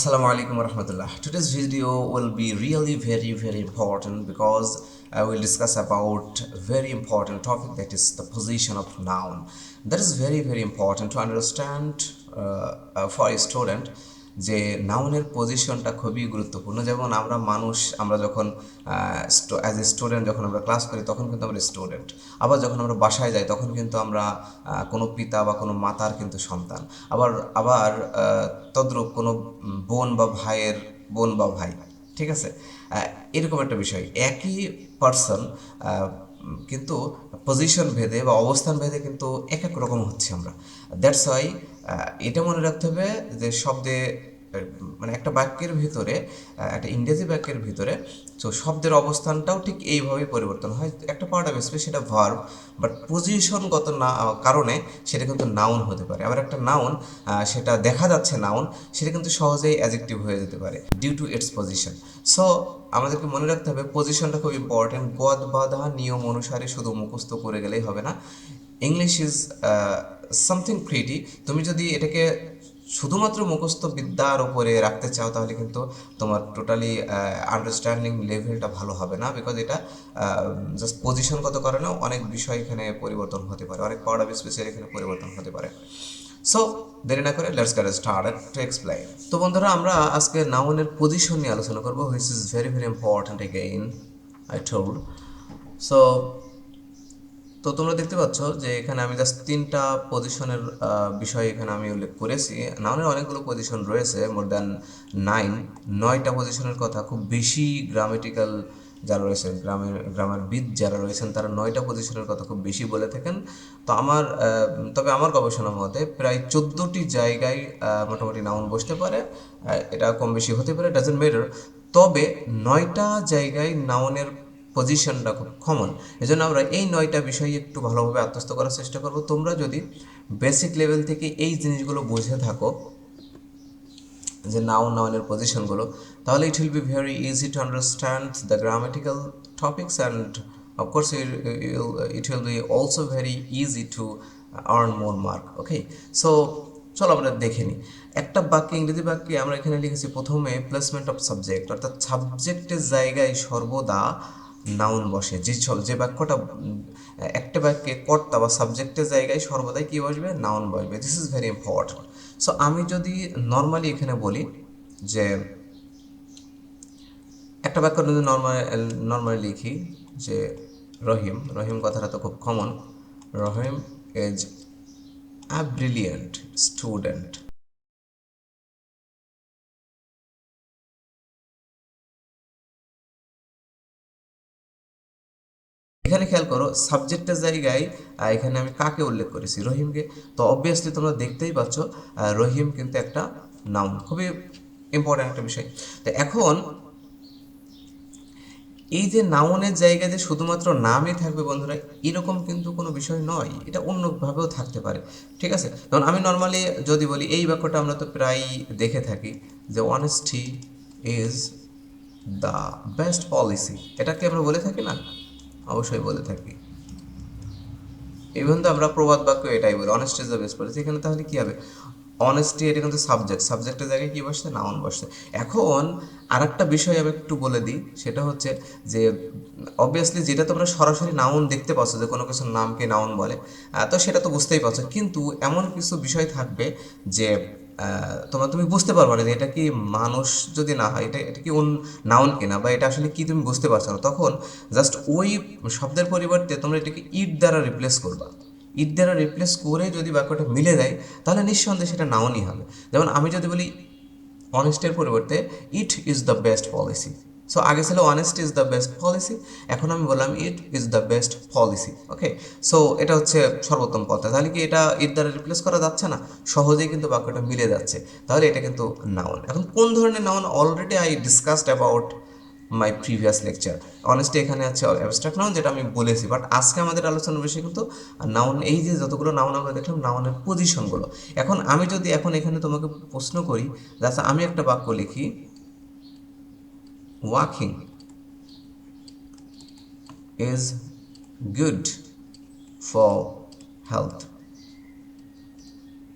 Assalamu alaikum warahmatullah. Today's video will be really very important because I will discuss about very important topic, that is the position of noun. That is very important to understand for a student যে নাউনের পজিশনটা খুবই গুরুত্বপূর্ণ। যেমন আমরা মানুষ, আমরা যখন অ্যাজ এ স্টুডেন্ট যখন আমরা ক্লাস করি তখন কিন্তু আমরা স্টুডেন্ট, আবার যখন আমরা বাসায় যাই তখন কিন্তু আমরা কোনো পিতা বা কোনো মাতার কিন্তু সন্তান, আবার আবার তদ্রূপ কোনো বোন বা ভাইয়ের বোন বা ভাই, ঠিক আছে। এরকম একটা বিষয়, একই পার্সন কিন্তু পজিশন ভেদে বা অবস্থান ভেদে কিন্তু এক এক রকম হচ্ছে আমরা। দ্যাটস ওয়াই এটা মনে রাখতে হবে যে শব্দে মানে একটা বাক্যের ভিতরে, একটা ইংরেজি বাক্যের ভিতরে তো শব্দের অবস্থানটাও ঠিক এইভাবেই পরিবর্তন হয়। একটা পার্ট অফ স্পিচ সেটা ভার্ব, বাট পজিশনগত না কারণে সেটা কিন্তু নাউন হতে পারে। আবার একটা নাউন সেটা দেখা যাচ্ছে নাউন, সেটা কিন্তু সহজেই অ্যাডজেক্টিভ হয়ে যেতে পারে due to its position. So আমাদেরকে মনে রাখতে হবে পজিশনটা খুব ইম্পর্টেন্ট। গদ বাঁধা নিয়ম অনুসারে শুধু মুখস্থ করে গেলেই হবে না। English is something pretty. তুমি যদি এটাকে শুধুমাত্র মুখস্থ বিদ্যার উপরে রাখতে চাও তাহলে কিন্তু তোমার টোটালি আন্ডারস্ট্যান্ডিং লেভেলটা ভালো হবে না, বিকজ এটা জাস্ট পজিশনগত কারণেও অনেক বিষয় এখানে পরিবর্তন হতে পারে, অনেক পার্ট অফ স্পিচের এখানে পরিবর্তন হতে পারে। সো দেরি না করে let's get started to explain. তো বন্ধুরা, আমরা আজকে নাউনের পজিশন নিয়ে আলোচনা করবো, which is very important again I told. So তো তোমরা দেখতে পাচ্ছ যে এখানে আমি জাস্ট তিনটা পজিশনের বিষয় এখানে আমি উল্লেখ করেছি। নাউনের অনেকগুলো পজিশন রয়েছে, মোর দ্যান 9টা পজিশনের কথা। খুব বেশি গ্রামেটিক্যাল যারা রয়েছেন, গ্রামারবিদ যারা রয়েছেন, তারা 9টা পজিশনের কথা খুব বেশি বলে থাকেন। তো তবে আমার গবেষণা মতে প্রায় 14টি জায়গায় মোটামুটি নাউন বসতে পারে। এটা কম বেশি হতে পারে, ডাজেন্ট ম্যাটার। তবে 9টা জায়গায় নাউনের পজিশনটা খুব কমন। এজন্য আমরা এই 9টা বিষয় একটু ভালোভাবে আত্মস্থ করার চেষ্টা করব। তোমরা যদি বেসিক লেভেল থেকে এই জিনিসগুলো বুঝে থাকো, যে নাউনের পজিশনগুলো, তাহলে ইট will be very easy to understand the grammatical topics and of course it will be also very easy to earn more mark. Okay, so চলো আমরা দেখে নিই। একটা বাক্যে, ইংরেজি বাক্যে আমরা এখানে লিখেছি প্রথমে প্লেসমেন্ট অফ সাবজেক্ট, অর্থাৎ সাবজেক্টের জায়গায় সর্বদা নাউন বসে। যে বাক্যটা একটা বাক্যে কর্তা বা সাবজেক্টের জায়গায় সর্বদাই কী বসবে? নাউন বসবে। This is very important. So আমি যদি নর্মালি এখানে বলি যে একটা বাক্য যদি নর্মালি লিখি যে রহিম, রহিম কথাটা তো খুব common, Rahim is a brilliant student. এখানে খেয়াল করো সাবজেক্টের জায়গায় এখানে আমি কাকে উল্লেখ করেছি? রহিমকে। তো অবভিয়াসলি তোমরা দেখতেই পাচ্ছ রহিম কিন্তু একটা নাউন, খুবই ইম্পর্ট্যান্ট একটা বিষয়। তো এখন এই যে নাউনের জায়গায় যে শুধুমাত্র নামই থাকবে বন্ধুরা, এরকম কিন্তু কোনো বিষয় নয়, এটা অন্যভাবেও থাকতে পারে। ঠিক আছে, কারণ আমি নর্মালি যদি বলি এই বাক্যটা আমরা তো প্রায় দেখে থাকি যে honesty is the best policy. এটা কি আমরা বলে থাকি না? অবশ্যই বলে থাকি। ইভেন তো আমরা প্রবাদ বাক্য এটাই বলি, honesty is the best policy. এখানে তাহলে কি হবে? অনেস্টি এটা কিন্তু সাবজেক্টের জায়গায় কী বসছে? নাউন বসছে। এখন আর একটা বিষয় আমি একটু বলে দিই, সেটা হচ্ছে যে অবভিয়াসলি যেটা তোমরা সরাসরি নাউন দেখতে পাচ্ছ যে কোনো কিছুর নামকে নাউন বলে, তো সেটা তো বুঝতেই পারছো। কিন্তু এমন কিছু বিষয় থাকবে যে তুমি বুঝতে পারবে না যে এটা কি মানুষ যদি না হয়, এটা কি নাউন কিনা, বা এটা আসলে কি তুমি বুঝতে পারছো না। তখন জাস্ট ওই শব্দের পরিবর্তে তোমরা এটাকে ইট দ্বারা রিপ্লেস করবা। ইট দ্বারা রিপ্লেস করে যদি বাক্যটা মিলে যায় তাহলে নিঃসন্দেহে সেটা নাউনই হবে। যেমন আমি যদি বলি অনেস্টের পরিবর্তে it is the best policy. So আগে ছিল honest is the best policy, এখন আমি বললাম it is the best policy. Okay, so এটা হচ্ছে সর্বোত্তম পথ। তাহলে কি এটা ইট দ্বারা রিপ্লেস করা যাচ্ছে না? সহজেই কিন্তু বাক্যটা মিলে যাচ্ছে, তাহলে এটা কিন্তু নাউন। এখন কোন ধরনের noun? Already I discussed about my previous lecture. Honestly এখানে আছে অ্যাবস্ট্রাক্ট নাউন, যেটা আমি বলেছি, বাট আজকে আমাদের আলোচনার বিষয় কিন্তু নাউন। এই যে যতগুলো নাউন আমরা দেখলাম, নাউনের পজিশনগুলো। এখন আমি যদি এখানে তোমাকে প্রশ্ন করি, আচ্ছা আমি একটা বাক্য লিখি, walking is good for health.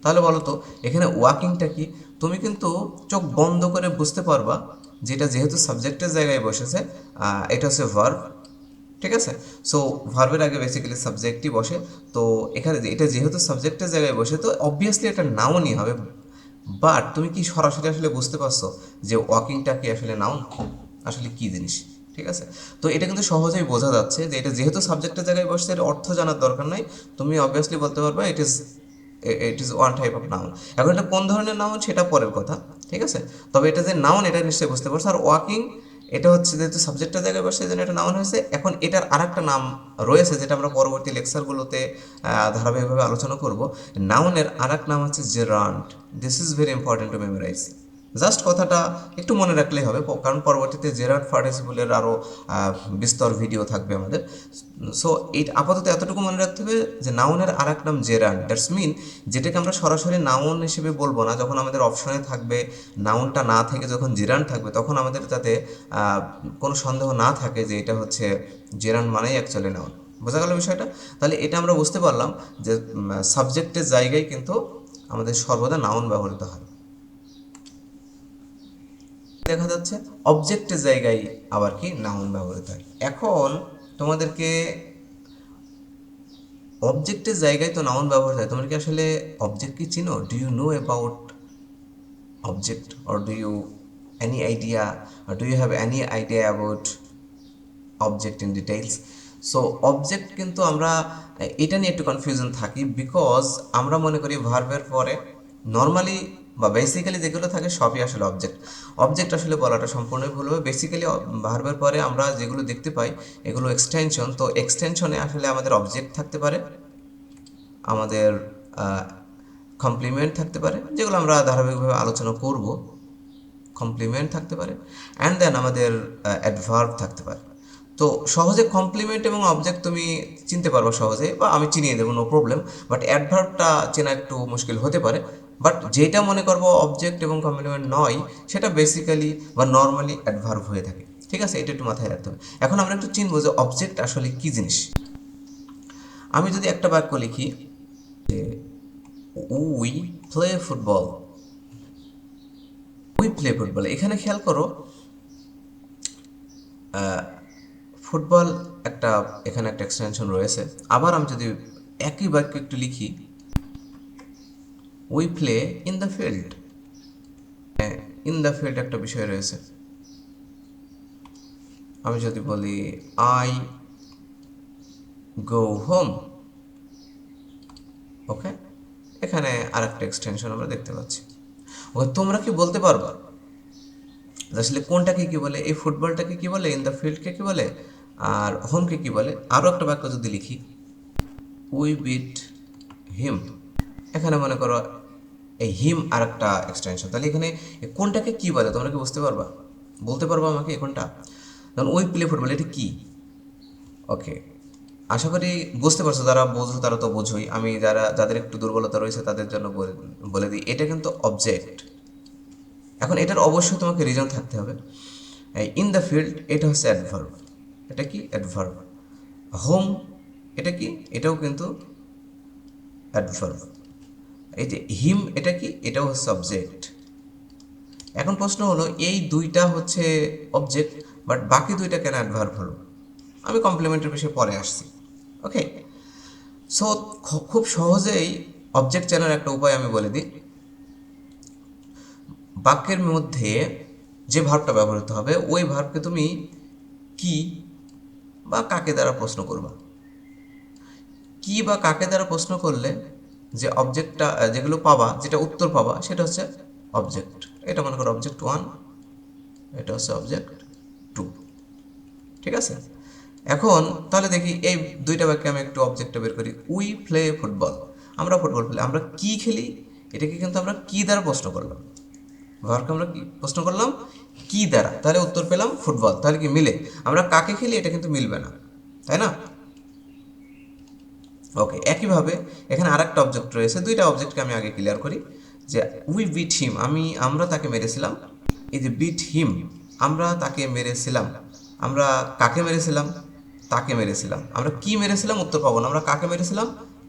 তাহলে বলো তো এখানে ওয়াকিংটা কি? তুমি কিন্তু চোখ বন্ধ করে বুঝতে পারবা যেটা যেহেতু সাবজেক্টের জায়গায় বসেছে, এটা হচ্ছে ভার্ব। ঠিক আছে, সো ভার্বের আগে বেসিক্যালি সাবজেক্টই বসে। তো এখানে এটা যেহেতু সাবজেক্টের জায়গায় বসে, তো অবভিয়াসলি এটা নাউনই হবে। বাট তুমি কি সরাসরি আসলে বুঝতে পারছো যে ওয়াকিংটা কি আসলে নাউন, আসলে কি জিনিস? ঠিক আছে, তো এটা কিন্তু সহজেই বোঝা যাচ্ছে যে এটা যেহেতু সাবজেক্টের জায়গায় বসছে, এর অর্থ জানার দরকার নাই। তুমি অবভিয়াসলি বলতে পারবে it is one type of noun. এখন এটা কোন ধরনের নাউন সেটা পরের কথা। ঠিক আছে, তবে এটা যে নাউন এটা নিশ্চয়ই বুঝতে পারছো। আর ওয়াকিং এটা হচ্ছে যেহেতু সাবজেক্টের জায়গায় বসে, এই জন্য এটা নাউন হয়েছে। এখন এটার আরেকটা নাম রয়েছে যেটা আমরা পরবর্তী লেকচারগুলোতে ধারাবাহিকভাবে আলোচনা করব। নাউনের আরেক নাম হচ্ছে gerund. This is very important to memorise. Just কথাটা একটু মনে রাখলেই হবে, কারণ পরবর্তীতে জেরার্ড পার্টিসিপলের আরও বিস্তর ভিডিও থাকবে আমাদের। সো এই আপাতত এতটুকু মনে রাখতে হবে যে নাউনের আর এক নাম জেরান্ড। দ্যাটস মিন যেটাকে আমরা সরাসরি নাউন হিসেবে বলবো না, যখন আমাদের অপশনে থাকবে নাউনটা না থেকে যখন জেরান্ড থাকবে, তখন আমাদের যাতে কোনো সন্দেহ না থাকে যে এটা হচ্ছে জেরান্ড মানেই অ্যাকচুয়ালি নাউন। বোঝা গেল বিষয়টা? তাহলে এটা আমরা বুঝতে পারলাম যে সাবজেক্টের জায়গায় কিন্তু আমাদের সর্বদা নাউন ব্যবহৃত হয়। দেখা যাচ্ছে অবজেক্টের জায়গায় আবার কি নাউন ব্যবহৃত হয়। এখন তোমাদেরকে অবজেক্টের জায়গায় তো নাউন ব্যবহৃত হয়, তোমরা কি আসলে অবজেক্ট কি চিনো? Do you know about object, or do you any idea, or do you have any idea about object in details? So object কিন্তু আমরা এটা নিয়ে একটু কনফিউশন থাকি, বিকজ আমরা মনে করি ভার্বের পরে নর্মালি বা বেসিক্যালি যেগুলো থাকে সবই আসলে অবজেক্ট। অবজেক্ট আসলে বলাটা সম্পূর্ণই ভুল হবে। বেসিক্যালি ভার্বের পরে আমরা যেগুলো দেখতে পাই এগুলো এক্সটেনশন। তো এক্সটেনশনে আসলে আমাদের অবজেক্ট থাকতে পারে, আমাদের কমপ্লিমেন্ট থাকতে পারে, যেগুলো আমরা ধারাবাহিকভাবে আলোচনা করব। কমপ্লিমেন্ট থাকতে পারে, অ্যান্ড দেন আমাদের অ্যাডভার্ব থাকতে পারে। তো সহজে কমপ্লিমেন্ট এবং অবজেক্ট তুমি চিনতে পারবো সহজে, বা আমি চিনিয়ে দেবো, নো প্রবলেম। বাট অ্যাডভার্বটা চেনা একটু মুশকিল হতে পারে। বাট যেটা মনে করবো অবজেক্ট এবং কমপ্লিমেন্ট নয়, সেটা বেসিক্যালি বা নর্মালি অ্যাডভার্ব হয়ে থাকে। ঠিক আছে, এটা একটু মাথায় রাখতে হবে। এখন আমরা একটু চিনবো যে অবজেক্ট আসলে কী জিনিস। আমি যদি একটা বাক্য লিখি যে we play football, we play football, এখানে খেয়াল করো ফুটবল একটা, এখানে একটা এক্সটেনশন রয়েছে। আবার আমি যদি একই বাক্য একটু লিখি we play in the field, in the field একটা বিষয় রয়েছে। আমি যদি বলি আই গো হোম, ওকে, এখানে আরেকটা এক্সটেনশন আমরা দেখতে পাচ্ছি। ওকে, তোমরা কি বলতে পারবা আসলে কোনটাকে কি বলে? এই ফুটবলটাকে কি বলে? ইন দ্য ফিল্ডকে কি বলে? আর হোমকে কি বলে? আরও একটা বাক্য যদি লিখি উই বিট হিম, এখানে মনে করো এই হিম আর একটা এক্সটেনশন। তাহলে এখানে কোনটাকে কি বলে তোমরা কি বুঝতে পারবা? বলতে পারবা আমাকে কোনটা? কারণ ওই প্লে ফুটবল এটা কি? ওকে, আশা করি বুঝতে পারছো। যারা বোঝো তারা তো বোঝোই, আমি যাদের একটু দুর্বলতা রয়েছে তাদের জন্য বলে দিই, এটা কিন্তু অবজেক্ট। এখন এটার অবশ্যই তোমাকে রিজন থাকতে হবে। ইন দ্য ফিল্ড এটা হচ্ছে অ্যাডভার্ব, এটা কি অ্যাডভার্ব। হোম এটা কি? এটাও কিন্তু অ্যাডভার্ব। এই যে হিম এটা কি? এটাও হচ্ছে অবজেক্ট। এখন প্রশ্ন হলো এই দুইটা হচ্ছে অবজেক্ট, বাট বাকি দুইটা কেন অ্যাডভার্ব হলো? আমি কমপ্লিমেন্টের বিষয়ে পরে আসছি। ওকে, সো খুব সহজেই অবজেক্ট চেনার একটা উপায় আমি বলে দিই। বাক্যের মধ্যে যে ভার্বটা ব্যবহৃত হবে ওই ভার্বকে তুমি কি বা কাকে দ্বারা প্রশ্ন করবা। কি বা কাকে দ্বারা প্রশ্ন করলে যে অবজেক্টটা যেগুলো পাবা, যেটা উত্তর পাবা সেটা হচ্ছে অবজেক্ট। এটা মনে করো অবজেক্ট 1, এটা হচ্ছে অবজেক্ট 2। ঠিক আছে, এখন তাহলে দেখি এই দুইটা বাক্যে আমি একটু অবজেক্টটা বের করি। উই প্লে ফুটবল, আমরা ফুটবল খেলি। আমরা কি খেলি, এটাকে কিন্তু আমরা কি দ্বারা প্রশ্ন করলাম। ভার্বকে আমরা কি প্রশ্ন করলাম? কি দ্বারা। তাহলে উত্তর পেলাম ফুটবল। তাহলে কি মিলে? আমরা কাকে খেলি এটা কিন্তু মিলবে না, তাই না? ওকে, একইভাবে এখানে আরেকটা অবজেক্ট রয়েছে। দুইটা অবজেক্টকে আমি আগে ক্লিয়ার করি যে উই বিট হিম, আমরা তাকে মেরেছিলাম। এই যে বিট হিম, আমরা তাকে মেরেছিলাম। আমরা কাকে মেরেছিলাম? তাকে মেরেছিলাম। আমরা কি মেরেছিলাম উত্তর পাবো না, আমরা কাকে মেরেছিলাম?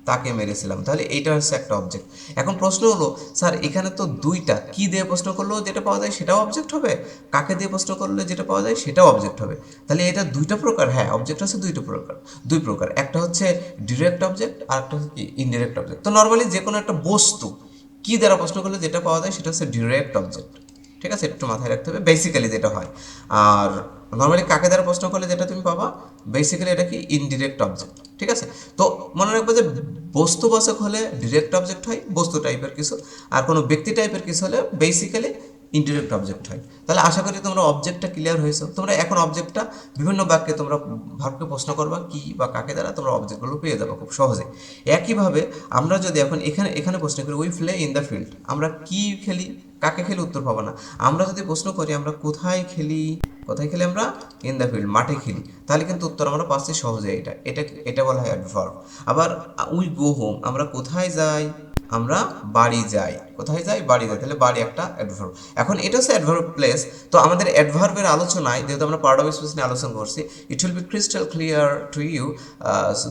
তাকে মেরেছিলাম, তাহলে এইটা হচ্ছে একটা অবজেক্ট। এখন প্রশ্ন হলো স্যার এখানে তো দুইটা, কি দিয়ে প্রশ্ন করলেও যেটা পাওয়া যায় সেটাও অবজেক্ট হবে, কাকে দিয়ে প্রশ্ন করলে যেটা পাওয়া যায় সেটাও অবজেক্ট হবে, তাহলে এটা দুইটা প্রকার। হ্যাঁ, অবজেক্ট হচ্ছে দুই প্রকার, একটা হচ্ছে ডিরেক্ট অবজেক্ট আর একটা হচ্ছে ইনডিরেক্ট অবজেক্ট। তো নর্মালি যে কোনো একটা বস্তু কি দ্বারা প্রশ্ন করলে যেটা পাওয়া যায় সেটা হচ্ছে ডিরেক্ট অবজেক্ট, ঠিক আছে, একটু মাথায় রাখতে হবে বেসিক্যালি যেটা হয়। আর নর্মালি কাকে দ্বারা প্রশ্ন করলে যেটা তুমি পাবা বেসিক্যালি এটা কি ইনডিরেক্ট অবজেক্ট, ঠিক আছে। তো মনে রাখবো যে বস্তুবাচক হলে ডিরেক্ট অবজেক্ট হয় বস্তু টাইপের কিছু, আর কোনো ব্যক্তি টাইপের কিছু হলে বেসিক্যালি ইনডিরেক্ট অবজেক্ট হয়। তাহলে আশা করি তোমরা অবজেক্টটা ক্লিয়ার হয়েছে। তোমরা এখন অবজেক্টটা বিভিন্ন বাক্যে তোমরা ভার্বকে প্রশ্ন করবা কি বা কাকে দ্বারা, তোমরা অবজেক্টগুলো পেয়ে যাবে খুব সহজে। একইভাবে আমরা যদি এখন এখানে এখানে প্রশ্ন করি we play in the field, আমরা কি খেলি, কাকে খেলি, উত্তর পাবো না। আমরা যদি প্রশ্ন করি আমরা কোথায় খেলি, কোথায় খেলি আমরা, ইন দ্য ফিল্ড, মাঠে খেলি, তাহলে কিন্তু উত্তর আমরা পাচ্ছি সহজে। এটা এটা এটা বলা হয় অ্যাডভার্ব। আবার উই গো হোম, আমরা কোথায় যাই, আমরা বাড়ি যাই, কোথায় যাই, বাড়ি যাই, তাহলে বাড়ি একটা অ্যাডভার্ব। এখন এটা হচ্ছে অ্যাডভার্ব প্লেস। তো আমাদের অ্যাডভার্বের আলোচনায় যেহেতু আমরা পার্ট অফ স্পিচ নিয়ে আলোচনা করছি, it will be crystal clear to you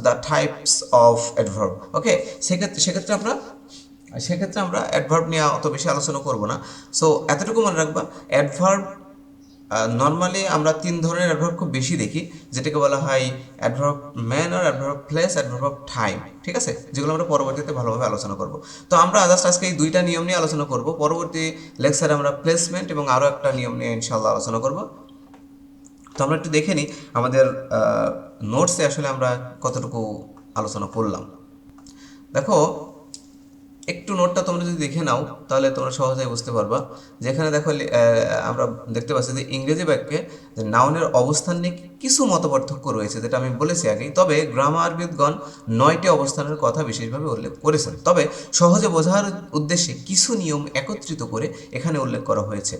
the types of adverb. Okay, সেক্ষেত্রে আমরা অ্যাডভার্ব নিয়ে অত বেশি আলোচনা করব না। সো এতটুকু মনে রাখবা, অ্যাডভার্ব নর্মালি আমরা তিন ধরনের অ্যাডভার্ব খুব বেশি দেখি, যেটাকে বলা হয় adverb manner, adverb place, adverb of time, ঠিক আছে, যেগুলো আমরা পরবর্তীতে ভালোভাবে আলোচনা করব। তো আমরা জাস্ট আজকে এই দুইটা নিয়ম নিয়ে আলোচনা করব, পরবর্তী লেকচারে আমরা প্লেসমেন্ট এবং আরও একটা নিয়ম নিয়ে ইনশাল্লাহ আলোচনা করব। তো আমরা একটু দেখে নিই আমাদের নোটসে আসলে আমরা কতটুকু আলোচনা করলাম। দেখো একটু নোটটা তোমরা যদি দেখে নাও তাহলে তোমরা সহজেই বুঝতে পারবা। যেখানে দেখো আমরা দেখতে পাচ্ছি যে ইংরেজি বাক্যে যে নাউনের অবস্থান নিয়ে কিছু মতপার্থক্য রয়েছে, যেটা আমি বলেছি আগেই। তবে গ্রামারবিদগণ 9টি অবস্থানের কথা বিশেষভাবে উল্লেখ করেছেন। তবে সহজে বোঝার উদ্দেশ্যে কিছু নিয়ম একত্রিত করে এখানে উল্লেখ করা হয়েছে।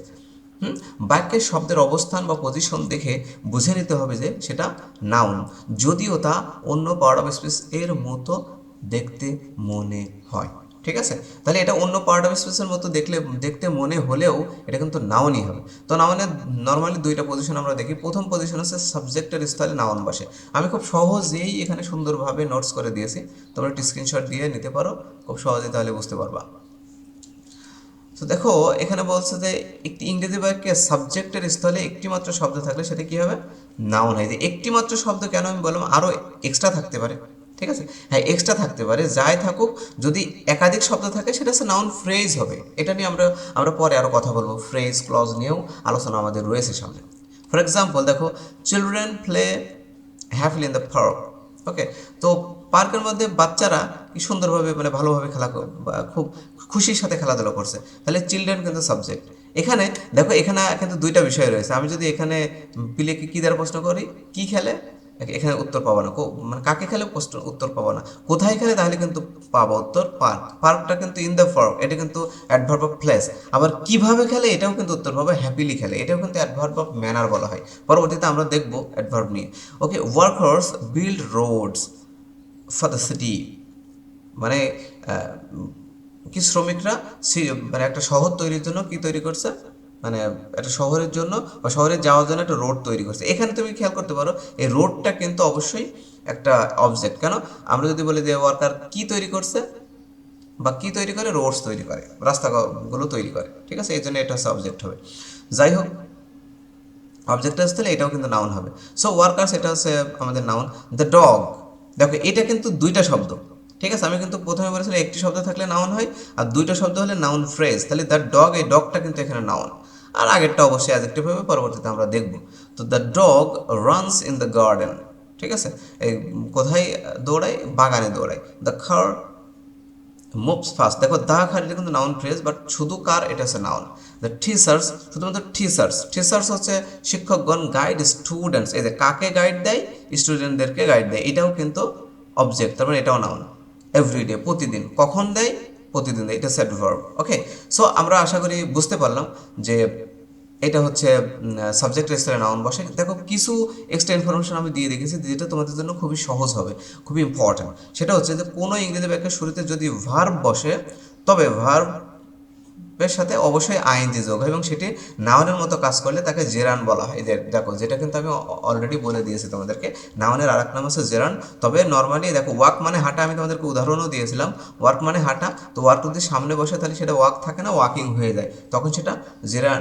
বাক্যের শব্দের অবস্থান বা পজিশন দেখে বুঝে নিতে হবে যে সেটা নাউন, যদিও তা অন্য পার্ট অফ স্পিচ এর মতো দেখতে মনে হয়, ঠিক আছে। তাহলে এটা অন্য পার্ট অফ স্পিচের মতো দেখতে মনে হলেও এটা কিন্তু নাউনই হবে। তো নাউনের নর্মালি দুইটা পজিশন আমরা দেখি। প্রথম পজিশন হচ্ছে সাবজেক্টের স্থলে নাউন বসে। আমি খুব সহজেই এখানে সুন্দরভাবে নোটস করে দিয়েছি, তোমরা একটি স্ক্রিনশট দিয়ে নিতে পারো খুব সহজেই, তাহলে বুঝতে পারবা। তো দেখো এখানে বলছে যে একটি ইংরেজি বাক্যে সাবজেক্টের স্থলে একটি মাত্র শব্দ থাকলে সেটা কি হবে, নাউন হয়। যে একটি মাত্র শব্দ কেন আমি বললাম, আরও এক্সট্রা থাকতে পারে, ঠিক আছে, হ্যাঁ এক্সট্রা থাকতে পারে, যাই থাকুক, যদি একাধিক শব্দ থাকে সেটা হচ্ছে নাউন ফ্রেজ হবে। এটা নিয়ে আমরা পরে আরও কথা বলবো, ফ্রেজ ক্লজ নিয়েও আলোচনা আমাদের রয়েছে সামনে। ফর এক্সাম্পল দেখো, children play happily in the park. Okay, তো পার্কের মধ্যে বাচ্চারা কি সুন্দরভাবে মানে ভালোভাবে খুব খুশির সাথে খেলাধুলা করছে, তাহলে চিলড্রেন কিন্তু সাবজেক্ট। এখানে দেখো এখানে কিন্তু দুইটা বিষয় রয়েছে। আমি যদি এখানে পিলেকে কি দ্বারা প্রশ্ন করি, কি খেলে, এখানে উত্তর পাবো না। মানে কাকে খেলে প্রশ্ন উত্তর পাবো না, কোথায় খেলে তাহলে কিন্তু পাবো উত্তর পার্ক। পার্কটা কিন্তু ইন দ্য পার্ক, এটা কিন্তু অ্যাডভার্ব অফ প্লেস। আবার কিভাবে খেলে এটাও কিন্তু উত্তর পাবো হ্যাপিলি খেলে, এটাও কিন্তু অ্যাডভার্ব অফ ম্যানার বলা হয়। পরবর্তীতে আমরা দেখবো অ্যাডভার্ব নিয়ে। Okay, workers build roads for the city, মানে কি শ্রমিকরা মানে একটা শহর তৈরির জন্য কি তৈরি করছে, মানে একটা শহরের জন্য বা শহরে যাওয়ার জন্য একটা রোড তৈরি করছে। এখানে তুমি খেয়াল করতে পারো এই রোডটা কিন্তু অবশ্যই একটা অবজেক্ট। কেন, আমরা যদি বলি যে ওয়ার্কার কি তৈরি করছে বা কি তৈরি করে, রোডস তৈরি করে, রাস্তাগুলো তৈরি করে, ঠিক আছে, এই জন্য এটা হচ্ছে অবজেক্ট হবে। যাই হোক, অবজেক্ট আসলে এটাও কিন্তু নাউন হবে। সো ওয়ার্কার্স এটা হচ্ছে আমাদের নাউন। দ্য ডগ, দেখো এটা কিন্তু দুইটা শব্দ, ঠিক আছে। আমি কিন্তু প্রথমে বলেছিলাম একটি শব্দ থাকলে নাউন হয়, আর দুইটা শব্দ হলে নাউন ফ্রেজ। তাহলে দ্য ডগ, এই ডগটা কিন্তু এখানে নাউন, আর আগেরটা অবশ্যই অ্যাডজেক্টিভ হবে, পরবর্তীতে আমরা দেখব। তো the dog runs in the garden, ঠিক আছে, এই কোথায় দৌড়ায়, বাগানে দৌড়ায়। দ্য কার মুভস ফাস্ট, দেখো দা কার এটা কিন্তু নাউন ফ্রেজ, বাট শুধু কার এটা হচ্ছে নাউন। দ্য টিচার্স, শুধুমাত্র টিচার্স হচ্ছে শিক্ষকগণ, গাইড স্টুডেন্টস, এই যে কাকে গাইড দেয়, স্টুডেন্টদেরকে গাইড দেয়, এটাও কিন্তু অবজেক্ট, তার মানে এটাও নাউন। এভরিডে, প্রতিদিন, কখন দেয়, প্রতিদিন দেয়, এটা সেট ভার্ব। ওকে, সো আমরা আশা করি বুঝতে পারলাম যে এটা হচ্ছে সাবজেক্টের স্থলে নাউন বসে। দেখো কিছু এক্সট্রা ইনফরমেশন আমি দিয়ে রেখেছি যেটা তোমাদের জন্য খুবই সহজ হবে, খুবই ইম্পর্ট্যান্ট। সেটা হচ্ছে যে কোনো ইংরেজি বাক্যের শুরুতে যদি ভার্ব বসে, তবে ভার্ব এর সাথে অবশ্যই আইএনজি যোগ হয় এবং সেটি নাউনের মতো কাজ করলে তাকে জেরান বলা হয়। দেখো যেটা কিন্তু আমি অলরেডি বলে দিয়েছি তোমাদেরকে, নাউনের আরেক নাম হচ্ছে জেরান। তবে নর্মালি দেখো ওয়াক মানে হাঁটা, আমি তোমাদেরকে উদাহরণও দিয়েছিলাম, ওয়ার্ক মানে হাঁটা, তো ওয়ার্ক যদি সামনে বসে তাহলে সেটা ওয়াক থাকে না, ওয়াকিং হয়ে যায়, তখন সেটা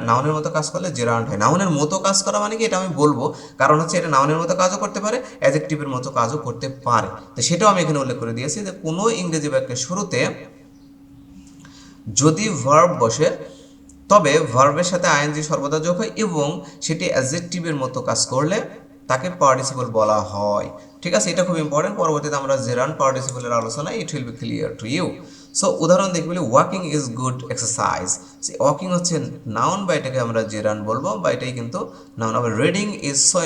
নাউনের মতো কাজ করলে জেরান্ট হয়। নাউনের মতো কাজ করা মানে কি, এটা আমি বলবো, কারণ হচ্ছে এটা নাউনের মতো কাজও করতে পারে, অ্যাডজেক্টিভের মতো কাজও করতে পারে। তো সেটাও আমি এখানে উল্লেখ করে দিয়েছি যে কোনো ইংরেজি বাক্যের শুরুতে যদি ভার্ব বসে তবে ভার্বের সাথে আইএনজি সর্বদা যোগ হয় এবং সেটি অ্যাডজেক্টিভের মতো কাজ করলে তাকে পার্টিসিপল বলা হয়। ঠিক আছে, এটা খুব ইম্পর্টেন্ট। পরবর্তীতে আমরা জেরান পার্টিসিপলের আলোচনা, it will be clear to you. So উদাহরণ দেখবি, walking is good exercise. Walking হচ্ছে নাউন বা এটাকে আমরা জেরান বলবো বা এটাই কিন্তু নাউন। আবার রিডিং ইজ সো